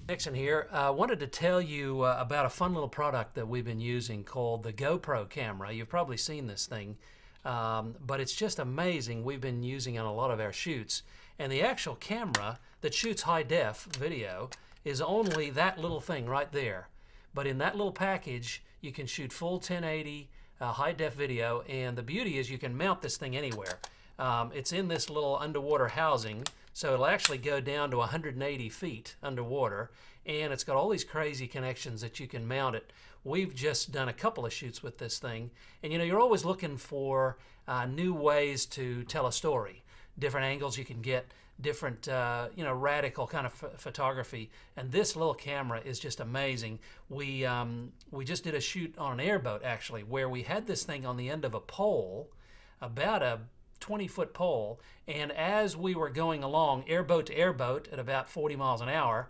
Nixon here. I wanted to tell you about a fun little product that we've been using called the GoPro camera. You've probably seen this thing, but it's just amazing. We've been using it on a lot of our shoots. And the actual camera that shoots high-def video is only that little thing right there. But in that little package, you can shoot full 1080 high-def video, and the beauty is you can mount this thing anywhere. It's in this little underwater housing, so it'll actually go down to 180 feet underwater, and it's got all these crazy connections that you can mount it. We've just done a couple of shoots with this thing, and you're always looking for new ways to tell a story, different angles you can get, different radical kind of photography, and this little camera is just amazing. We just did a shoot on an airboat actually, where we had this thing on the end of a pole, about a 20-foot pole, and as we were going along airboat to airboat at about 40 miles an hour,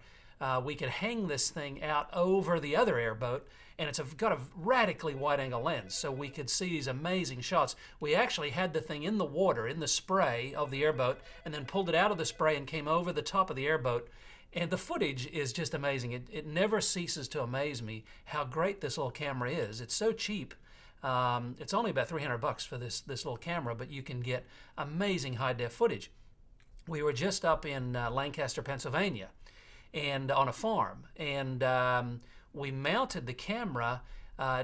we could hang this thing out over the other airboat, and it's got a radically wide-angle lens, so we could see these amazing shots. We actually had the thing in the water, in the spray of the airboat, and then pulled it out of the spray and came over the top of the airboat, and the footage is just amazing. It never ceases to amaze me how great this little camera is. It's so cheap. It's only about $300 for this little camera, but you can get amazing high-def footage. We were just up in Lancaster, Pennsylvania, and on a farm, and we mounted the camera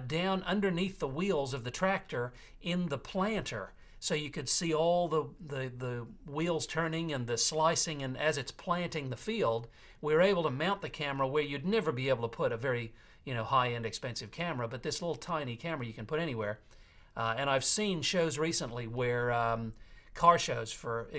down underneath the wheels of the tractor in the planter, so you could see all the wheels turning and the slicing, and as it's planting the field, we were able to mount the camera where you'd never be able to put a very high-end expensive camera, but this little tiny camera you can put anywhere. And I've seen shows recently where car shows, for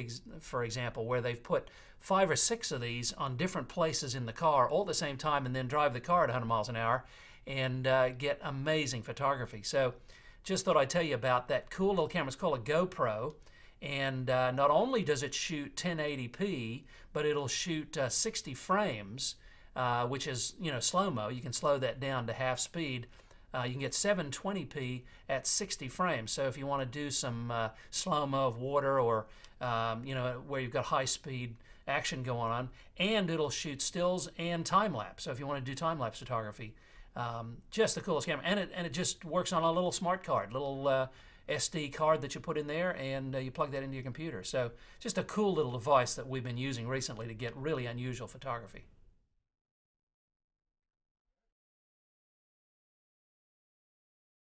example, where they've put 5 or 6 of these on different places in the car all at the same time, and then drive the car at 100 miles an hour and get amazing photography. So just thought I'd tell you about that cool little camera. It's called a GoPro, and not only does it shoot 1080p, but it'll shoot 60 frames, which is slow-mo. You can slow that down to half speed. You can get 720p at 60 frames. So if you want to do some slow-mo of water, or where you've got high-speed action going on, and it'll shoot stills and time-lapse. So if you want to do time-lapse photography, just the coolest camera. And it just works on a little smart card, little SD card that you put in there, and you plug that into your computer. So just a cool little device that we've been using recently to get really unusual photography.